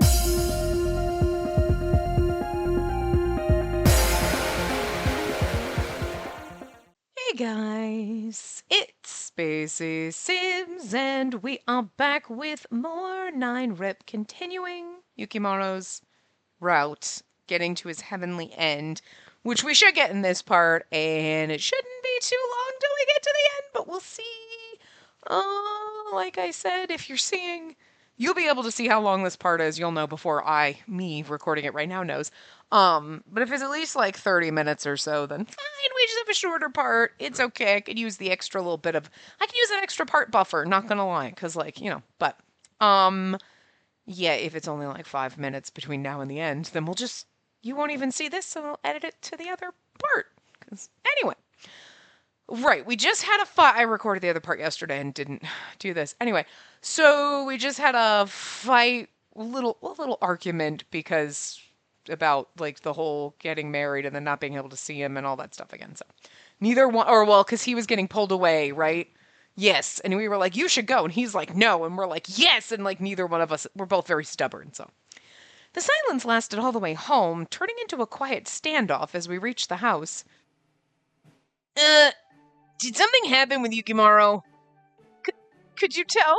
Hey guys, it's Spacey Sims, and we are back with more 9 Rip, continuing Yukimaro's route, getting to his heavenly end, which we should get in this part, and it shouldn't be too long till we get to the end, but we'll see. Like I said, if you're seeing, you'll be able to see how long this part is. You'll know before me recording it right now knows. But if it's at least like 30 minutes or so, then fine, we just have a shorter part. It's okay. I could use the extra little bit of, I could use an extra part buffer, not gonna lie, because like, but, yeah, if it's only like 5 minutes between now and the end, then you won't even see this, and I'll edit it to the other part. Because, anyway. Right, we just had a fight. I recorded the other part yesterday and didn't do this. Anyway, so we just had a fight, a little argument because about like the whole getting married and then not being able to see him and all that stuff again. So neither one, or well, because he was getting pulled away, right? Yes, and we were like, you should go, and he's like, no, and we're like, yes, and like neither one of us, we're both very stubborn. So the silence lasted all the way home, turning into a quiet standoff as we reached the house. Did something happen with Yukimaro? Could you tell?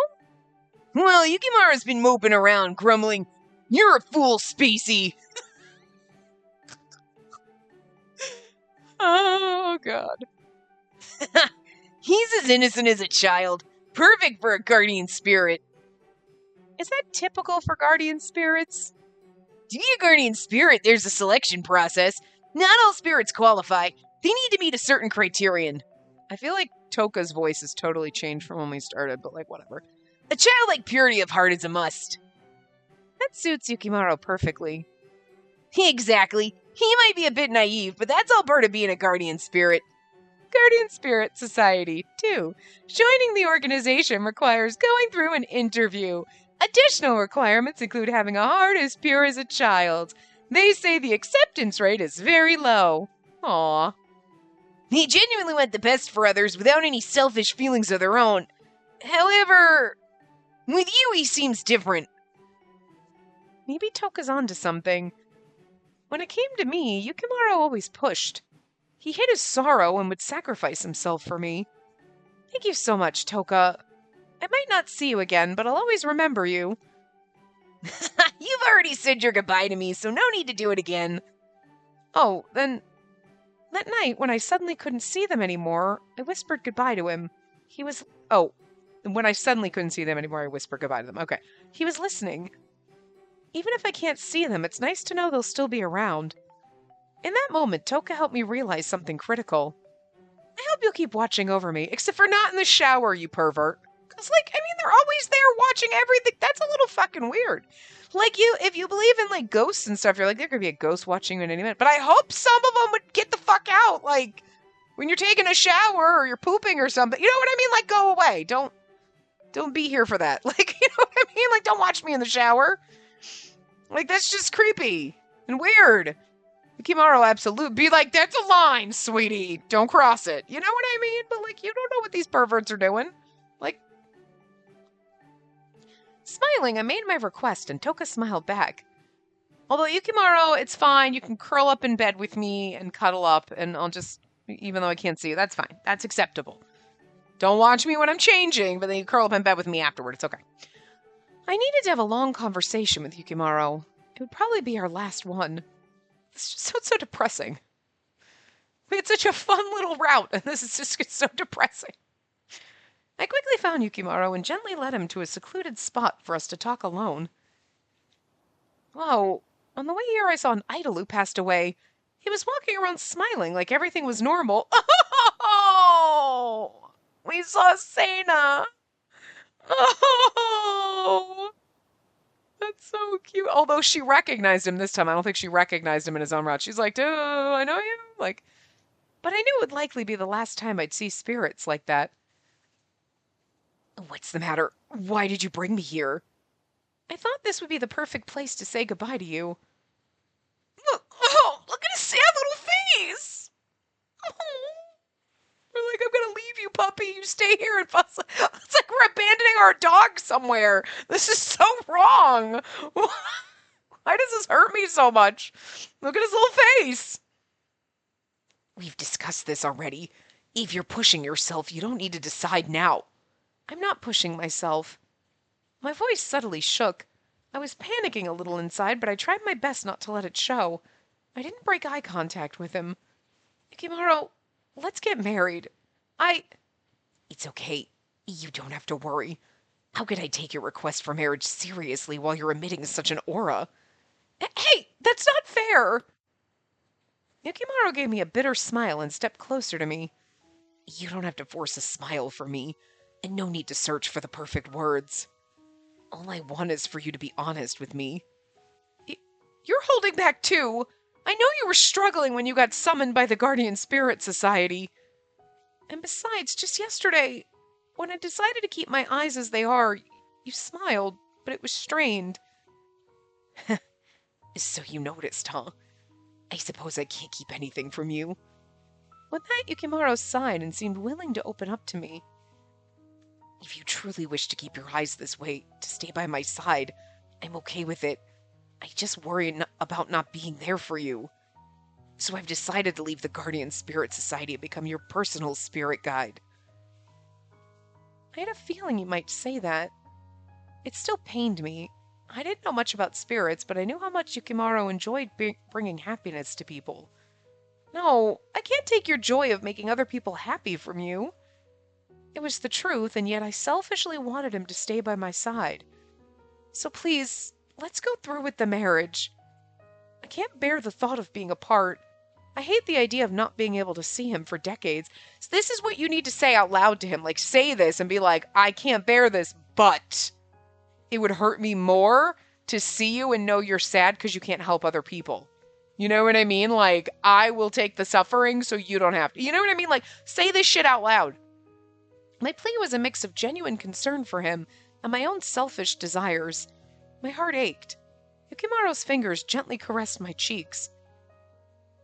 Well, Yukimaro's been moping around, grumbling, "You're a fool, Spacey!" Oh, God. He's as innocent as a child. Perfect for a guardian spirit. Is that typical for guardian spirits? To be a guardian spirit, there's a selection process. Not all spirits qualify. They need to meet a certain criterion. I feel like Toka's voice has totally changed from when we started, but like, whatever. A childlike purity of heart is a must. That suits Yukimaro perfectly. Exactly. He might be a bit naive, but that's all part of being a guardian spirit. Guardian Spirit Society, too. Joining the organization requires going through an interview. Additional requirements include having a heart as pure as a child. They say the acceptance rate is very low. Aww. They genuinely want the best for others without any selfish feelings of their own. However, with you he seems different. Maybe Toka's onto something. When it came to me, Yukimaro always pushed. He hid his sorrow and would sacrifice himself for me. Thank you so much, Toka. I might not see you again, but I'll always remember you. You've already said your goodbye to me, so no need to do it again. Oh, then... That night, when I suddenly couldn't see them anymore, I whispered goodbye to him. He was... Oh, when I suddenly couldn't see them anymore, I whispered goodbye to them. Okay. He was listening. Even if I can't see them, it's nice to know they'll still be around. In that moment, Toka helped me realize something critical. I hope you'll keep watching over me, except for not in the shower, you pervert. Because, like, I mean, they're always there watching everything. That's a little fucking weird. Like, if you believe in, like, ghosts and stuff, you're like, there could be a ghost watching you in any minute. But I hope some of them would get the fuck out. Like, when you're taking a shower or you're pooping or something. You know what I mean? Like, go away. Don't be here for that. Like, you know what I mean? Like, don't watch me in the shower. Like, that's just creepy and weird. Yukimaro absolute be like, that's a line, sweetie. Don't cross it. You know what I mean? But, like, you don't know what these perverts are doing. Like, smiling, I made my request, and Toka smiled back. Although, Yukimaro, it's fine. You can curl up in bed with me and cuddle up, and I'll just, even though I can't see you, that's fine. That's acceptable. Don't watch me when I'm changing, but then you curl up in bed with me afterward. It's okay. I needed to have a long conversation with Yukimaro. It would probably be our last one. This just sounds so depressing. We had such a fun little route, and this is just so depressing. I quickly found Yukimaro and gently led him to a secluded spot for us to talk alone. Whoa, on the way here I saw an idol who passed away. He was walking around smiling like everything was normal. Oh! We saw Sena! Oh! That's so cute. Although she recognized him this time. I don't think she recognized him in his own route. She's like, I know you? Like, but I knew it would likely be the last time I'd see spirits like that. What's the matter? Why did you bring me here? I thought this would be the perfect place to say goodbye to you. Look at his sad little face! Oh. We're like, I'm gonna leave you, puppy. You stay here and fuss. It's like we're abandoning our dog somewhere. This is so wrong. Why does this hurt me so much? Look at his little face. We've discussed this already. Eve, you're pushing yourself. You don't need to decide now. I'm not pushing myself. My voice subtly shook. I was panicking a little inside, but I tried my best not to let it show. I didn't break eye contact with him. Yukimaru, let's get married. It's okay. You don't have to worry. How could I take your request for marriage seriously while you're emitting such an aura? Hey, that's not fair! Yukimaru gave me a bitter smile and stepped closer to me. You don't have to force a smile for me, and no need to search for the perfect words. All I want is for you to be honest with me. You're holding back too. I know you were struggling when you got summoned by the Guardian Spirit Society. And besides, just yesterday, when I decided to keep my eyes as they are, you smiled, but it was strained. So you noticed, huh? I suppose I can't keep anything from you. With that, Yukimaru sighed and seemed willing to open up to me. If you truly wish to keep your eyes this way, to stay by my side, I'm okay with it. I just worry about not being there for you. So I've decided to leave the Guardian Spirit Society and become your personal spirit guide. I had a feeling you might say that. It still pained me. I didn't know much about spirits, but I knew how much Yukimaru enjoyed bringing happiness to people. No, I can't take your joy of making other people happy from you. It was the truth, and yet I selfishly wanted him to stay by my side. So please, let's go through with the marriage. I can't bear the thought of being apart. I hate the idea of not being able to see him for decades. So this is what you need to say out loud to him. Like, say this and be like, I can't bear this, but it would hurt me more to see you and know you're sad because you can't help other people. You know what I mean? Like, I will take the suffering so you don't have to. You know what I mean? Like, say this shit out loud. My plea was a mix of genuine concern for him and my own selfish desires. My heart ached. Yukimaru's fingers gently caressed my cheeks.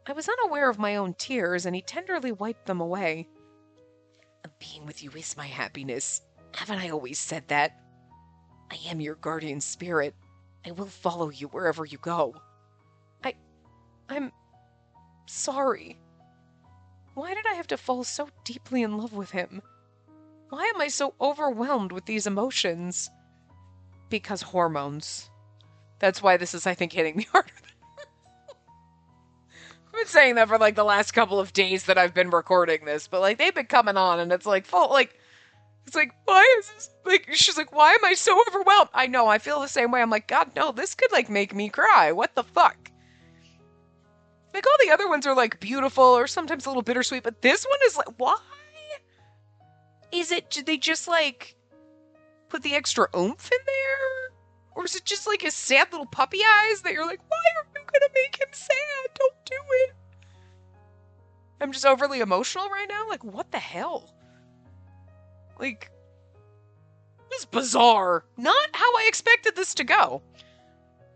I was unaware of my own tears, and he tenderly wiped them away. Being with you is my happiness. Haven't I always said that? I am your guardian spirit. I will follow you wherever you go. I'm sorry. Why did I have to fall so deeply in love with him? Why am I so overwhelmed with these emotions? Because hormones. That's why this is, I think, hitting me harder. I've been saying that for like the last couple of days that I've been recording this, but like they've been coming on and it's like full, like, it's like, why is this, like, she's like, why am I so overwhelmed? I know, I feel the same way. I'm like, God, no, this could like make me cry. What the fuck? Like all the other ones are like beautiful or sometimes a little bittersweet, but this one is like, why? Is it, did they just like put the extra oomph in there? Or is it just like his sad little puppy eyes that you're like, why are you gonna make him sad? Don't do it. I'm just overly emotional right now? Like, what the hell? Like, this is bizarre. Not how I expected this to go.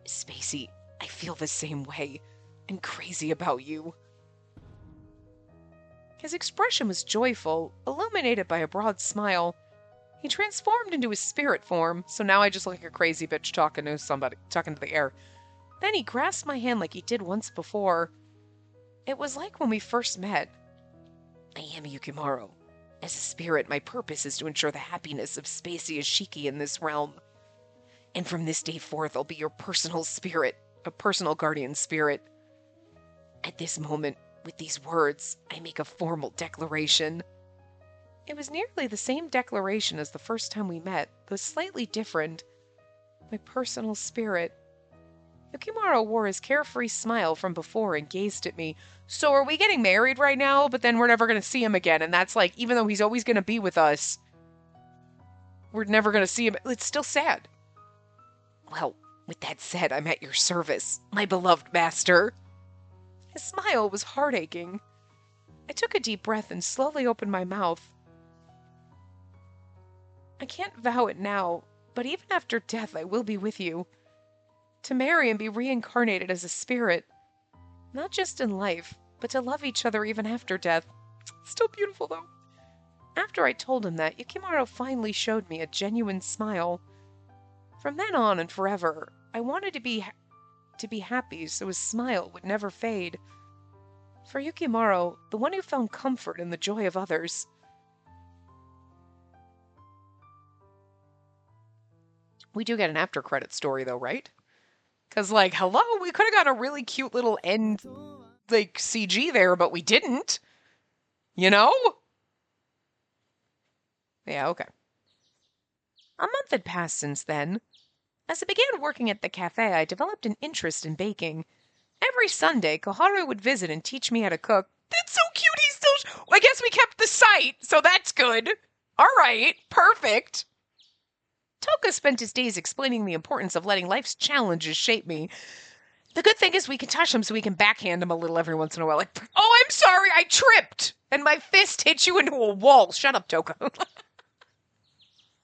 Spacey, I feel the same way. I'm crazy about you. His expression was joyful, illuminated by a broad smile. He transformed into his spirit form, so now I just look like a crazy bitch talking to somebody, talking to the air. Then he grasped my hand like he did once before. It was like when we first met. I am Yukimaru. As a spirit, my purpose is to ensure the happiness of Spacey Ashiki in this realm. And from this day forth, I'll be your personal spirit, a personal guardian spirit. At this moment, with these words, I make a formal declaration. It was nearly the same declaration as the first time we met, though slightly different. My personal spirit. Yukimaru wore his carefree smile from before and gazed at me. So are we getting married right now, but then we're never going to see him again? And that's like, even though he's always going to be with us, we're never going to see him. It's still sad. Well, with that said, I'm at your service, my beloved master. His smile was heart-aching. I took a deep breath and slowly opened my mouth. I can't vow it now, but even after death I will be with you. To marry and be reincarnated as a spirit. Not just in life, but to love each other even after death. Still beautiful, though. After I told him that, Yukimaro finally showed me a genuine smile. From then on and forever, I wanted to be happy so his smile would never fade. For Yukimaro, the one who found comfort in the joy of others. We do get an after credit story though, right? Because, like, hello, we could have got a really cute little end, like, CG there, but we didn't. You know? Yeah, okay. A month had passed since then. As I began working at the cafe, I developed an interest in baking. Every Sunday, Koharu would visit and teach me how to cook. That's so cute, he's still... I guess we kept the site, so that's good. All right, perfect. Toka spent his days explaining the importance of letting life's challenges shape me. The good thing is we can touch him so we can backhand him a little every once in a while. Like, oh, I'm sorry, I tripped, and my fist hit you into a wall. Shut up, Toka.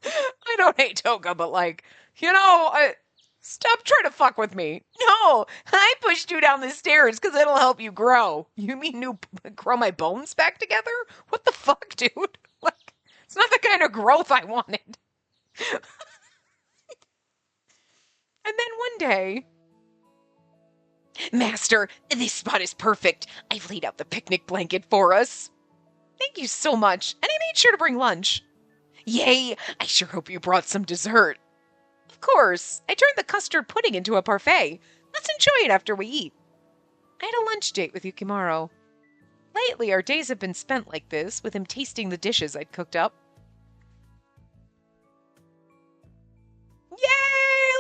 I don't hate Toka, but, like, you know, stop trying to fuck with me. No, I pushed you down the stairs because it'll help you grow. You mean grow my bones back together? What the fuck, dude? Like, it's not the kind of growth I wanted. And then one day... Master, this spot is perfect. I've laid out the picnic blanket for us. Thank you so much, and I made sure to bring lunch. Yay! I sure hope you brought some dessert. Of course, I turned the custard pudding into a parfait. Let's enjoy it after we eat. I had a lunch date with Yukimaro. Lately, our days have been spent like this, with him tasting the dishes I'd cooked up. Yay!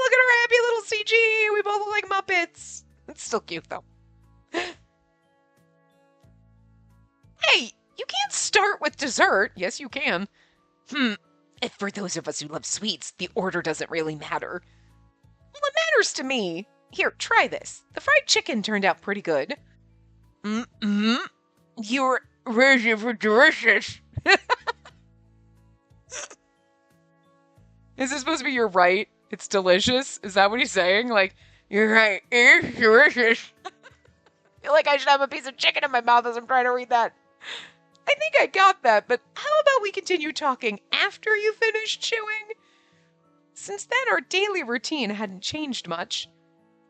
Look at our happy little CG! We both look like Muppets. It's still cute, though. Hey, you can't start with dessert. Yes, you can. If for those of us who love sweets, the order doesn't really matter. Well, it matters to me. Here, try this. The fried chicken turned out pretty good. You're ready for delicious. Is this supposed to be you're right? It's delicious? Is that what he's saying? Like, you're right. It's delicious. I feel like I should have a piece of chicken in my mouth as I'm trying to read that. I think I got that, but how about we continue talking after you finish chewing? Since then, our daily routine hadn't changed much.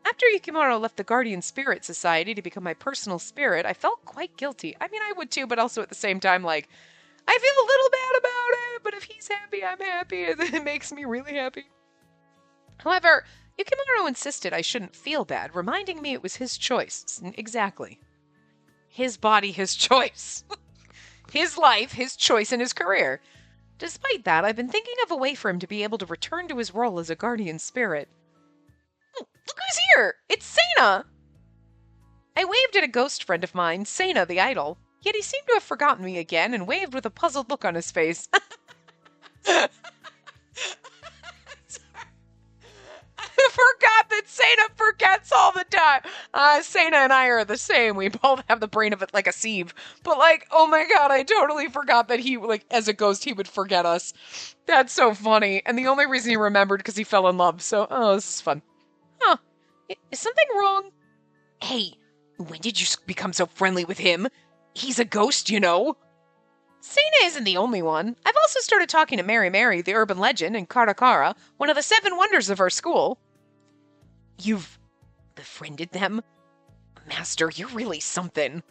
After Yukimaro left the Guardian Spirit Society to become my personal spirit, I felt quite guilty. I mean, I would too, but also at the same time, like, I feel a little bad about it, but if he's happy, I'm happy, and it makes me really happy. However, Yukimaro insisted I shouldn't feel bad, reminding me it was his choice. Exactly. His body, his choice. His life, his choice, and his career. Despite that, I've been thinking of a way for him to be able to return to his role as a guardian spirit. Oh, look who's here! It's Sena! I waved at a ghost friend of mine, Sena the idol, yet he seemed to have forgotten me again and waved with a puzzled look on his face. I forgot that Sena forgets all the time. Sena and I are the same. We both have the brain of it like a sieve. But, like, oh my god, I totally forgot that he, like, as a ghost, he would forget us. That's so funny. And the only reason he remembered because he fell in love. So, oh, this is fun. Huh. Is something wrong? Hey, when did you become so friendly with him? He's a ghost, you know. Sena isn't the only one. I've also started talking to Mary Mary, the urban legend, and Karakara, one of the 7 wonders of our school. You've befriended them? Master, you're really something.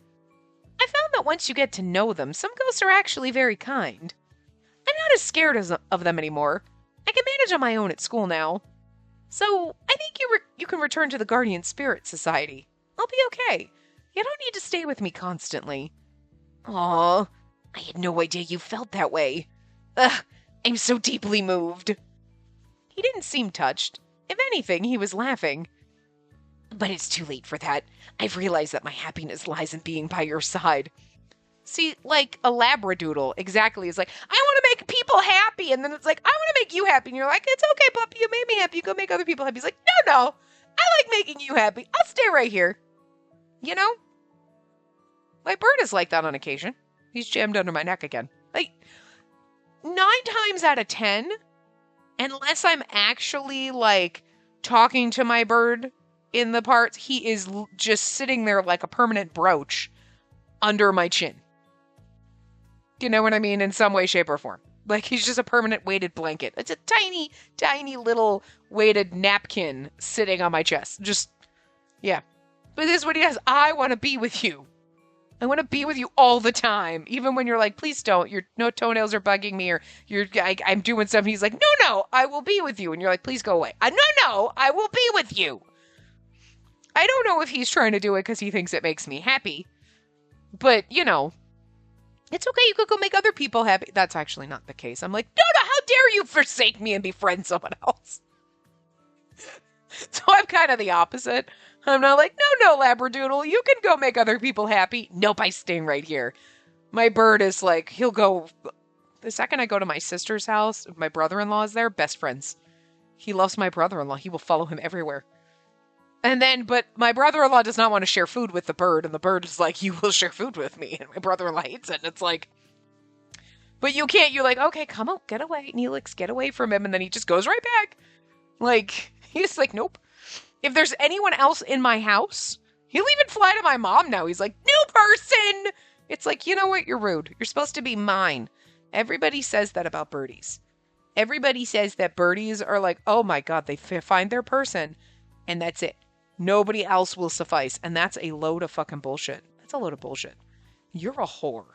I found that once you get to know them, some ghosts are actually very kind. I'm not as scared of them anymore. I can manage on my own at school now. So, I think you can return to the Guardian Spirit Society. I'll be okay. You don't need to stay with me constantly. Aww, I had no idea you felt that way. Ugh, I'm so deeply moved. He didn't seem touched. If anything, he was laughing. But it's too late for that. I've realized that my happiness lies in being by your side. See, like a labradoodle, exactly, is like, I want to make people happy, and then it's like, I want to make you happy, and you're like, it's okay, puppy, you made me happy, you go make other people happy. He's like, no, I like making you happy. I'll stay right here. You know? My bird is like that on occasion. He's jammed under my neck again. Like, 9 times out of 10, unless I'm actually, like, talking to my bird in the parts, he is just sitting there like a permanent brooch under my chin. You know what I mean? In some way, shape, or form. Like, he's just a permanent weighted blanket. It's a tiny, tiny little weighted napkin sitting on my chest. Just, yeah. But this is what he does. I want to be with you. I want to be with you all the time. Even when you're like, please don't. Your no toenails are bugging me, or I'm doing something. He's like, no, I will be with you. And you're like, please go away. No, I will be with you. I don't know if he's trying to do it because he thinks it makes me happy. But, you know, it's okay. You could go make other people happy. That's actually not the case. I'm like, no, how dare you forsake me and befriend someone else? So I'm kind of the opposite. I'm not like, no, Labradoodle, you can go make other people happy. Nope, I stay right here. My bird is like, he'll go, the second I go to my sister's house, my brother-in-law is there, best friends. He loves my brother-in-law. He will follow him everywhere. And then, but my brother-in-law does not want to share food with the bird, and the bird is like, you will share food with me. And my brother-in-law hates it, and it's like, but you can't, you're like, okay, come on, get away. Neelix, get away from him, and then he just goes right back. Like, he's like, nope. If there's anyone else in my house, he'll even fly to my mom now. He's like, new person! It's like, you know what? You're rude. You're supposed to be mine. Everybody says that about birdies. Everybody says that birdies are like, oh my God, they find their person, and that's it. Nobody else will suffice. And that's a load of fucking bullshit. That's a load of bullshit. You're a whore.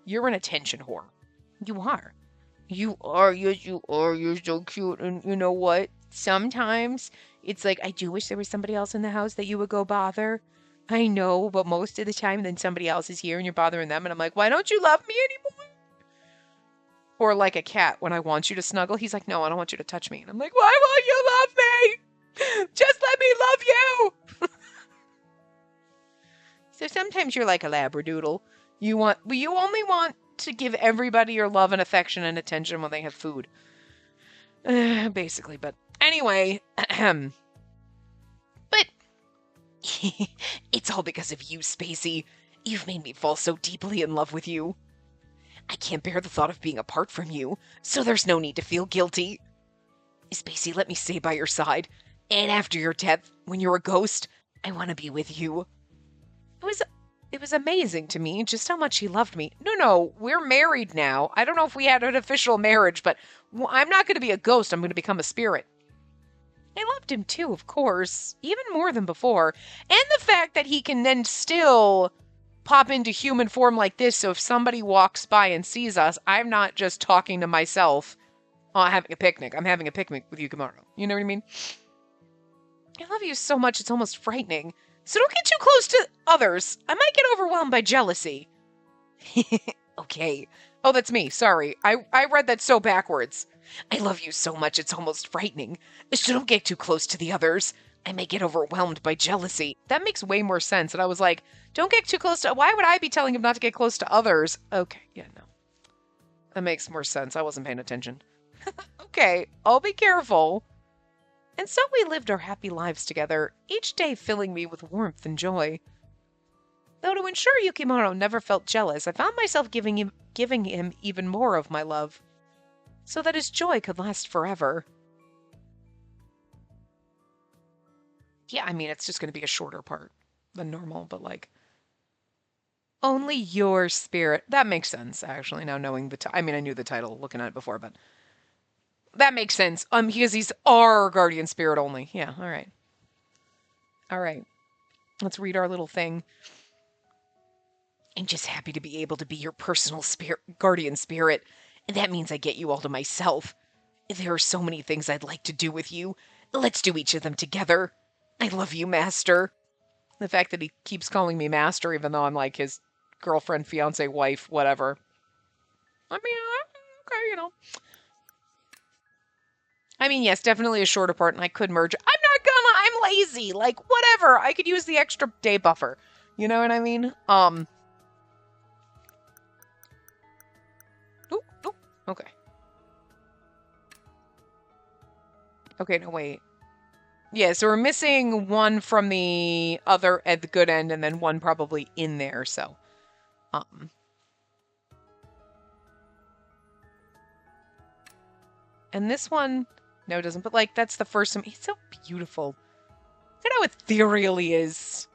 You're an attention whore. You are. You are. Yes, you are. You're so cute. And you know what? Sometimes it's like, I do wish there was somebody else in the house that you would go bother. I know, but most of the time then somebody else is here and you're bothering them. And I'm like, why don't you love me anymore? Or like a cat, when I want you to snuggle, he's like, no, I don't want you to touch me. And I'm like, why won't you love me? Just let me love you. So sometimes you're like a Labradoodle. You only want to give everybody your love and affection and attention when they have food. Basically, but anyway, but it's all because of you, Spacey. You've made me fall so deeply in love with you. I can't bear the thought of being apart from you, so there's no need to feel guilty. Spacey, let me stay by your side. And after your death, when you're a ghost, I want to be with you. It was amazing to me just how much he loved me. No, we're married now. I don't know if we had an official marriage, but I'm not going to be a ghost. I'm going to become a spirit. I loved him too, of course, even more than before. And the fact that he can then still pop into human form like this, so if somebody walks by and sees us, I'm not just talking to myself having a picnic. I'm having a picnic with Yukimaro. You know what I mean? I love you so much, it's almost frightening. So don't get too close to others. I might get overwhelmed by jealousy. Okay. Oh, that's me. Sorry. I read that so backwards. I love you so much, it's almost frightening. So don't get too close to the others. I may get overwhelmed by jealousy. That makes way more sense. And I was like, don't get too close to... Why would I be telling him not to get close to others? Okay, yeah, no. That makes more sense. I wasn't paying attention. Okay, I'll be careful. And so we lived our happy lives together, each day filling me with warmth and joy. Though to ensure Yukimaro never felt jealous, I found myself giving him even more of my love, so that his joy could last forever. Yeah, I mean, it's just going to be a shorter part than normal, but like... Only your spirit. That makes sense, actually, now knowing the... I mean, I knew the title looking at it before, but... That makes sense. Because he's our guardian spirit only. Yeah, alright. Alright. Let's read our little thing. I'm just happy to be able to be your personal guardian spirit. And that means I get you all to myself. There are so many things I'd like to do with you. Let's do each of them together. I love you, Master. The fact that he keeps calling me Master, even though I'm like his girlfriend, fiance, wife, whatever. I mean, okay, you know. I mean, yes, definitely a shorter part, and I could merge. I'm not gonna, I'm lazy. Like, whatever. I could use the extra day buffer. You know what I mean? Ooh, okay. Okay, no, wait. Yeah, so we're missing one from the other at the good end, and then one probably in there, so. And this one, no, it doesn't, but like, that's the first time. He's so beautiful. Look at how ethereal he is.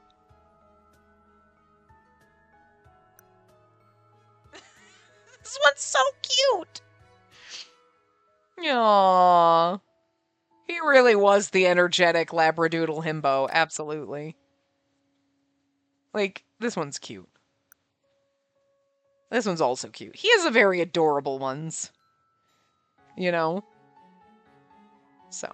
Aww. He really was the energetic Labradoodle himbo. Absolutely. Like, this one's cute. This one's also cute. He has a very adorable ones. You know? So.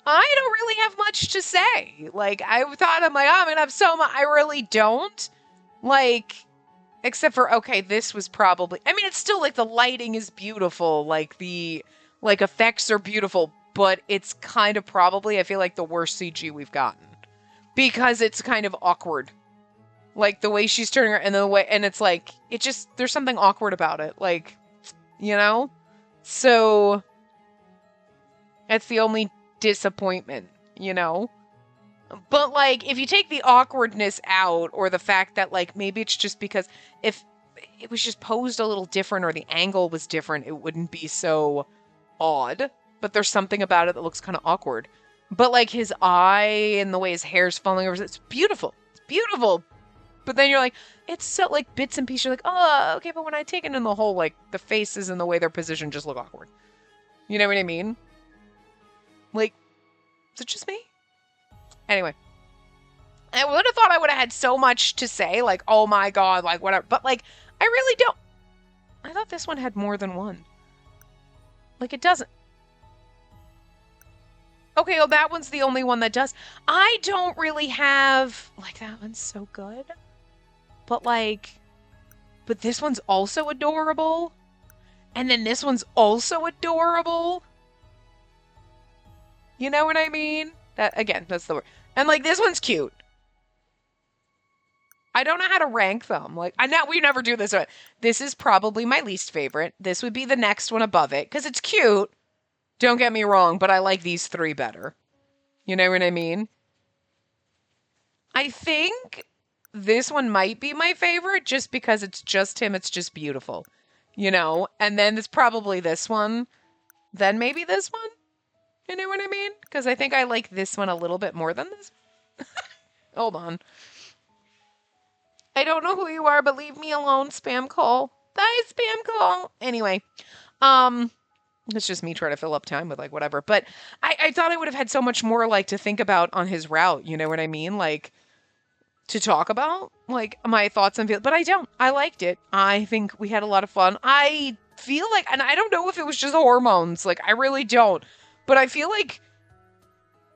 I don't really have much to say. Like, I thought, I'm like, oh, I'm gonna have so much. I really don't. Like, except for, okay, this was probably, I mean, it's still, like, the lighting is beautiful. Like, the, like, effects are beautiful. But it's kind of probably, I feel like, the worst CG we've gotten. Because it's kind of awkward. Like, the way she's turning her, and the way, and it's like, it just, there's something awkward about it. Like, you know? So, that's the only disappointment, you know? But, like, if you take the awkwardness out, or the fact that, like, maybe it's just because if it was just posed a little different, or the angle was different, it wouldn't be so odd. But there's something about it that looks kind of awkward. But, like, his eye and the way his hair's falling over, it's beautiful. It's beautiful. But then you're like, it's so, like, bits and pieces. You're like, oh, okay, but when I take it in the whole, like, the faces and the way they're positioned just look awkward. You know what I mean? Like, is it just me? Anyway. I would have thought I would have had so much to say, like, oh my god, like, whatever. But, like, I really don't. I thought this one had more than one. Like, it doesn't. Okay, well, that one's the only one that does. I don't really have, like, that one's so good. But, like, but this one's also adorable. And then this one's also adorable. You know what I mean? That, again, that's the word. And, like, this one's cute. I don't know how to rank them. Like, we never do this. This is probably my least favorite. This would be the next one above it, because it's cute. Don't get me wrong, but I like these three better. You know what I mean? I think this one might be my favorite, just because it's just him. It's just beautiful. You know? And then it's probably this one. Then maybe this one. You know what I mean? Because I think I like this one a little bit more than this. Hold on. I don't know who you are, but leave me alone. Spam call. Bye, spam call. Anyway, it's just me trying to fill up time with, like, whatever. But I thought I would have had so much more, like, to think about on his route. You know what I mean? Like, to talk about, like, my thoughts and feelings. But I don't. I liked it. I think we had a lot of fun. I feel like, and I don't know if it was just hormones. Like, I really don't. But I feel like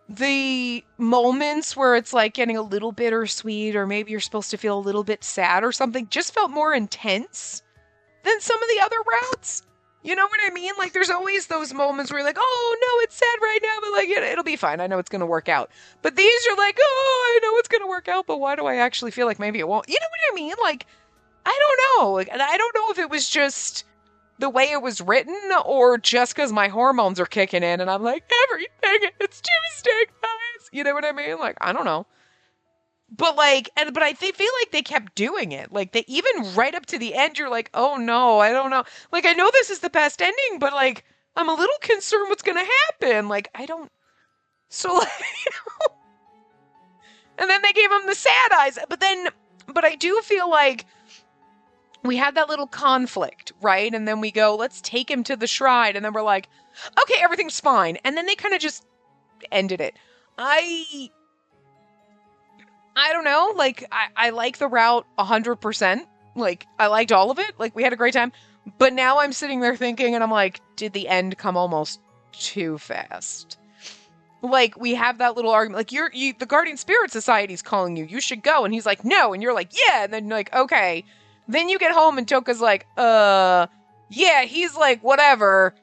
the moments where it's, like, getting a little bittersweet, or maybe you're supposed to feel a little bit sad or something, just felt more intense than some of the other routes. You know what I mean? Like, there's always those moments where you're like, oh, no, it's sad right now, but, like, it'll be fine. I know it's going to work out. But these are like, oh, I know it's going to work out, but why do I actually feel like maybe it won't? You know what I mean? Like, I don't know. Like, and I don't know if it was just the way it was written, or just because my hormones are kicking in and I'm like, everything, it's Tuesday, guys. You know what I mean? Like, I don't know. But, like, but I feel like they kept doing it. Like, they even right up to the end, you're like, oh no, I don't know. Like, I know this is the best ending, but, like, I'm a little concerned what's gonna happen. Like, I don't. So, like, you know. And then they gave him the sad eyes. But I do feel like we had that little conflict, right? And then we go, let's take him to the shrine. And then we're like, okay, everything's fine. And then they kind of just ended it. I don't know. Like, I like the route 100%. Like, I liked all of it. Like, we had a great time. But now I'm sitting there thinking, and I'm like, did the end come almost too fast? Like, we have that little argument. Like, the Guardian Spirit Society's calling you. You should go. And he's like, no. And you're like, yeah. And then you're like, okay. Then you get home and Toka's like, yeah. He's like, whatever.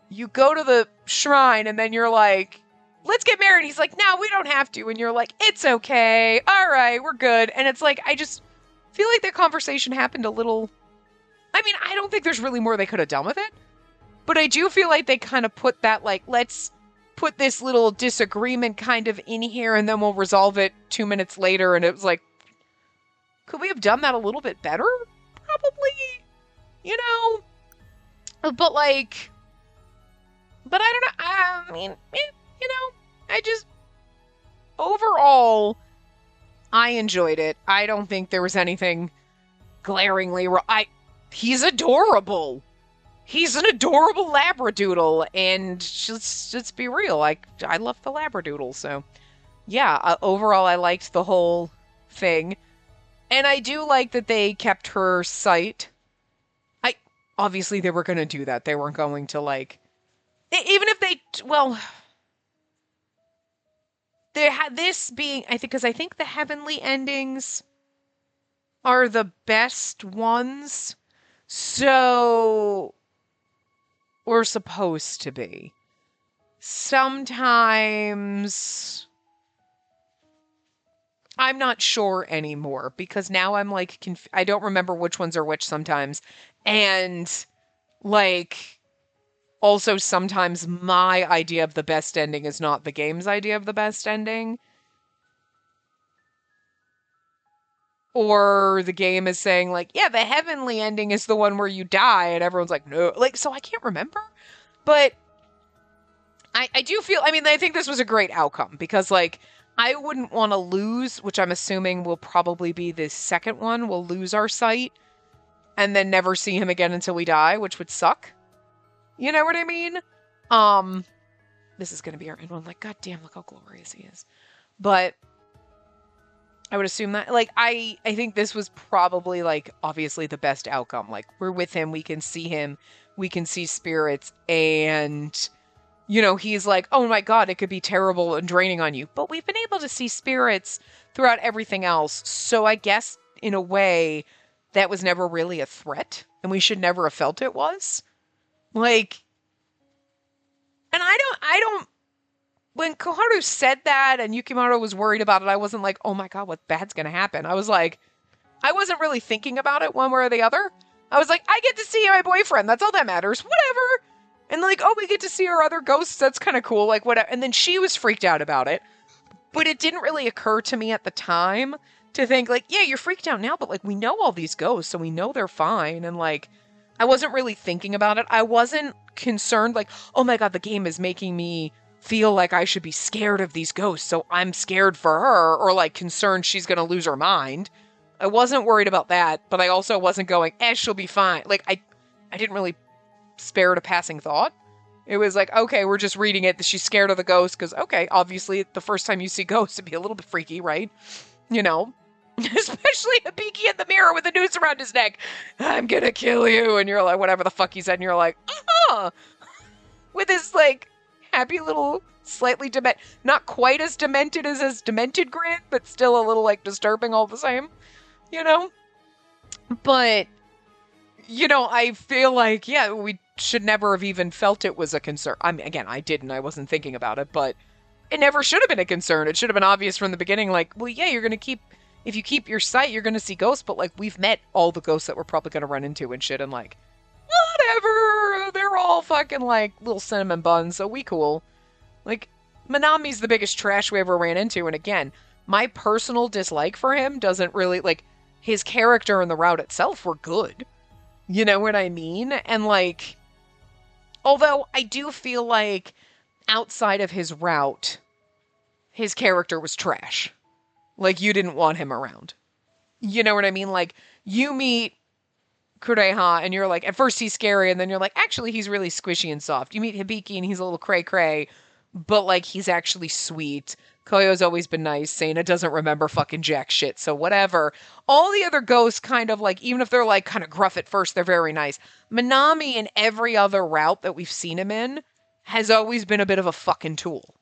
You go to the shrine and then you're like, let's get married. He's like, no, we don't have to. And you're like, it's okay. All right, we're good. And it's like, I just feel like that conversation happened a little. I mean, I don't think there's really more they could have done with it. But I do feel like they kind of put that, like, let's put this little disagreement kind of in here and then we'll resolve it 2 minutes later. And it was like, could we have done that a little bit better? Probably, you know? But, like, but I don't know. I mean, you know, I just, overall, I enjoyed it. I don't think there was anything glaringly wrong. He's adorable. he's an adorable labradoodle, and let's be real, I love the labradoodle, so yeah, overall I liked the whole thing. And I do like that they kept her sight. I obviously they were going to do that. They weren't going to like even if they well they had this being I think because I think the heavenly endings are the best ones. So we're supposed to be. Sometimes I'm not sure anymore because now I'm like I don't remember which ones are which sometimes. And like also sometimes my idea of the best ending is not the game's idea of the best ending. Or the game is saying like, yeah, the heavenly ending is the one where you die and everyone's like, no. Like so I can't remember. But I do feel, I mean, I think this was a great outcome because, like, I wouldn't want to lose, which I'm assuming will probably be the second one. We'll lose our sight and then never see him again until we die, which would suck. You know what I mean? Um, this is going to be our end one. Like, goddamn, look how glorious he is. But I would assume that, like, I think this was probably, like, obviously the best outcome. Like, we're with him, we can see spirits, and you know, he's like, oh my god, it could be terrible and draining on you. But we've been able to see spirits throughout everything else. So I guess, in a way, that was never really a threat. And we should never have felt it was. Like, and I don't, when Koharu said that and Yukimoto was worried about it, I wasn't like, oh my god, what bad's gonna happen? I was like, I wasn't really thinking about it one way or the other. I was like, I get to see my boyfriend. That's all that matters. Whatever. And like, oh, we get to see our other ghosts. That's kind of cool. Like, whatever. And then she was freaked out about it. But it didn't really occur to me at the time to think, like, yeah, you're freaked out now, but like, we know all these ghosts, so we know they're fine. And like, I wasn't really thinking about it. I wasn't concerned, like, oh my god, the game is making me feel like I should be scared of these ghosts, so I'm scared for her, or like concerned she's gonna lose her mind. I wasn't worried about that, but I also wasn't going, she'll be fine. Like, I didn't really spare it a passing thought. It was like, okay, we're just reading it that she's scared of the ghost because, okay, obviously the first time you see ghosts it'd be a little bit freaky, right? You know? Especially Hibiki in the mirror with a noose around his neck. I'm gonna kill you. And you're like, whatever the fuck he said, and you're like, with his like happy little slightly not quite as demented as his demented grin, but still a little like disturbing all the same. You know? But you know, I feel like, yeah, we should never have even felt it was a concern. I mean, again, I didn't. I wasn't thinking about it, but it never should have been a concern. It should have been obvious from the beginning, like, well, yeah, you're going to keep, if you keep your sight, you're going to see ghosts, but, like, we've met all the ghosts that we're probably going to run into and shit, and, like, whatever. They're all fucking, like, little cinnamon buns, so we cool. Like, Manami's the biggest trash we ever ran into, and again, my personal dislike for him doesn't really, like, his character and the route itself were good. You know what I mean? And like, although I do feel like outside of his route, his character was trash. Like, you didn't want him around. You know what I mean? Like, you meet Kureha and you're like, at first he's scary, and then you're like, actually, he's really squishy and soft. You meet Hibiki and he's a little cray-cray, but like, he's actually sweet. Koyo's always been nice. Seina doesn't remember fucking jack shit, so whatever. All the other ghosts kind of like, even if they're like kind of gruff at first, they're very nice. Manami in every other route that we've seen him in has always been a bit of a fucking tool.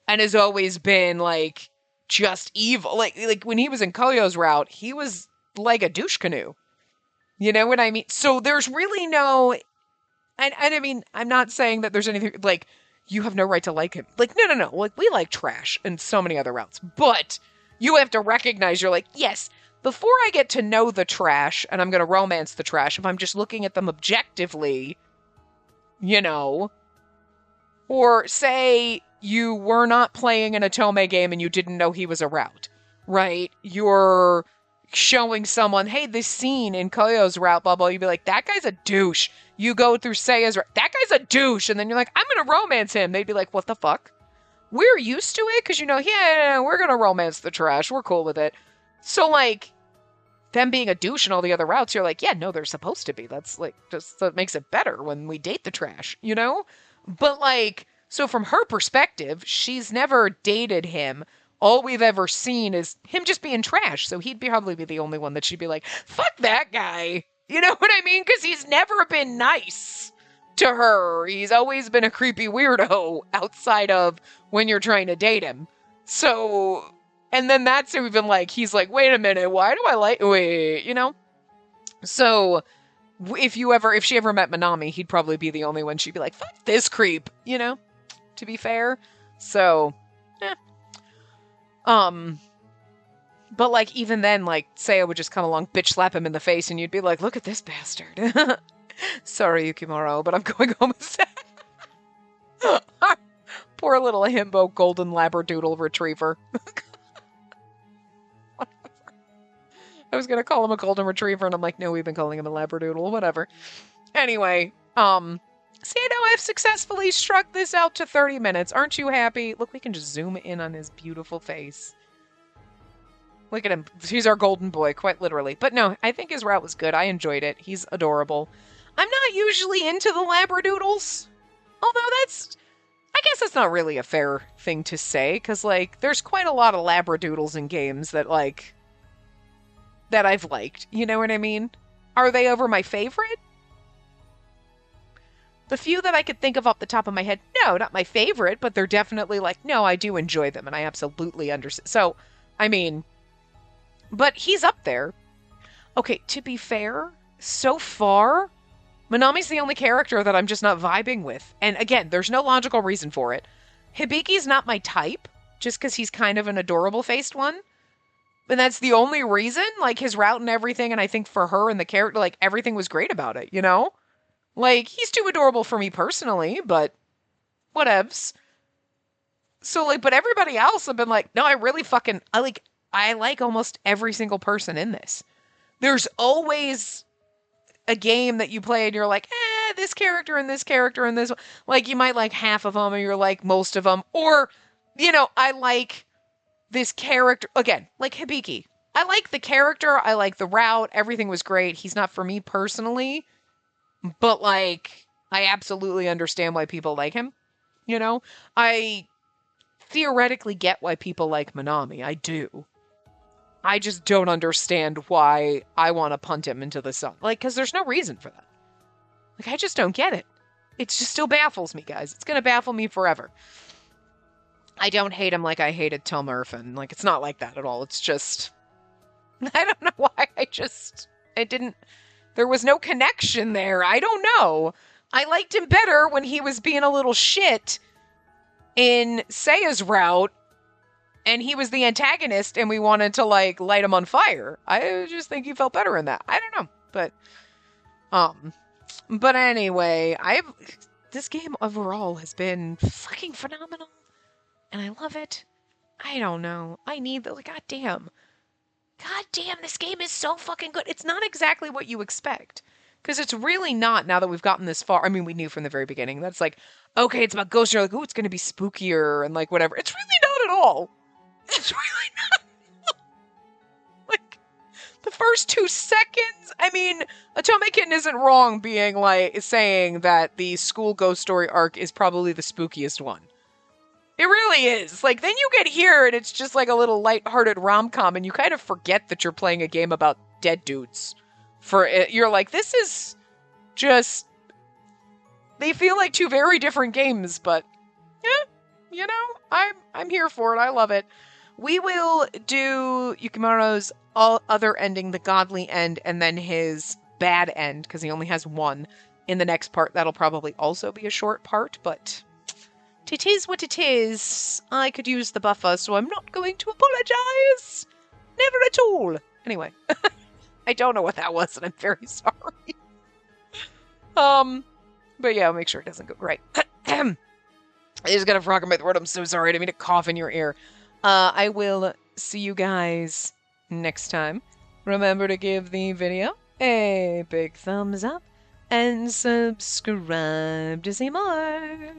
And has always been like just evil. Like when he was in Koyo's route, he was like a douche canoe. You know what I mean? So there's really no, and I mean, I'm not saying that there's anything like, you have no right to like him. Like, no. Like, we like trash and so many other routes. But you have to recognize, you're like, yes, before I get to know the trash and I'm going to romance the trash, if I'm just looking at them objectively, you know, or say you were not playing an Otome game and you didn't know he was a route, right? You're showing someone, hey, this scene in Koyo's route, blah, blah, you'd be like, that guy's a douche. You go through Seiya's route, that guy's a douche. And then you're like, I'm going to romance him. They'd be like, what the fuck? We're used to it because, you know, yeah, we're going to romance the trash. We're cool with it. So, like, them being a douche in all the other routes, you're like, yeah, no, they're supposed to be. That's like, just that makes it better when we date the trash, you know? But like, so from her perspective, she's never dated him. All we've ever seen is him just being trash. So he'd probably be the only one that she'd be like, fuck that guy. You know what I mean? Because he's never been nice to her. He's always been a creepy weirdo outside of when you're trying to date him. So, and then that's even like, he's like, wait a minute, why do I like, wait, you know? So, if she ever met Minami, he'd probably be the only one she'd be like, fuck this creep, you know? To be fair. So, but like, even then, like, Seiya would just come along, bitch slap him in the face, and you'd be like, look at this bastard. Sorry, Yukimaro, but I'm going home instead. Poor little himbo golden labradoodle retriever. I was gonna call him a golden retriever, and I'm like, no, we've been calling him a labradoodle, whatever. Anyway, so you know, I've successfully struck this out to 30 minutes. Aren't you happy? Look, we can just zoom in on his beautiful face. Look at him. He's our golden boy, quite literally. But no, I think his route was good. I enjoyed it. He's adorable. I'm not usually into the labradoodles. Although I guess that's not really a fair thing to say, because, like, there's quite a lot of labradoodles in games that, like, that I've liked. You know what I mean? Are they over my favorite? The few that I could think of off the top of my head, no, not my favorite, but they're definitely like, no, I do enjoy them, and I absolutely understand. So, I mean, but he's up there. Okay, to be fair, so far, Minami's the only character that I'm just not vibing with. And again, there's no logical reason for it. Hibiki's not my type, just because he's kind of an adorable-faced one. And that's the only reason, like, his route and everything, and I think for her and the character, like, everything was great about it, you know? Like, he's too adorable for me personally, but whatevs. So, like, but everybody else have been like, no, I really fucking, I like almost every single person in this. There's always a game that you play and you're like, this character and this character and this one. Like, you might like half of them or you're like most of them. Or, you know, I like this character. Again, like Hibiki. I like the character. I like the route. Everything was great. He's not for me personally. But, like, I absolutely understand why people like him. You know? I theoretically get why people like Minami. I do. I just don't understand why I want to punt him into the sun. Like, because there's no reason for that. Like, I just don't get it. It just still baffles me, guys. It's going to baffle me forever. I don't hate him like I hated Tom Murphin. Like, it's not like that at all. It's just, I don't know why. There was no connection there. I don't know. I liked him better when he was being a little shit in Seiya's route. And he was the antagonist, and we wanted to, like, light him on fire. I just think he felt better in that. I don't know. But anyway, this game overall has been fucking phenomenal. And I love it. I don't know. I need the, goddamn, this game is so fucking good. It's not exactly what you expect. Because it's really not, now that we've gotten this far. I mean, we knew from the very beginning. That's like, okay, it's about ghosts. You're like, ooh, it's going to be spookier and, like, whatever. It's really not at all. It's really not. Like, the first 2 seconds, I mean, Atomic Kitten isn't wrong being like, saying that the school ghost story arc is probably the spookiest one. It really is. Like, then you get here and it's just like a little lighthearted rom-com and you kind of forget that you're playing a game about dead dudes. You're like, this is just, they feel like 2 very different games, but yeah, you know, I'm here for it. I love it. We will do Yukimaro's other ending, the godly end, and then his bad end, because he only has one in the next part. That'll probably also be a short part, but it is what it is. I could use the buffer, so I'm not going to apologize. Never at all. Anyway, I don't know what that was, and I'm very sorry. But yeah, I'll make sure it doesn't go right. I just got a frog in my throat. I'm so sorry. I didn't mean to cough in your ear. I will see you guys next time. Remember to give the video a big thumbs up and subscribe to see more.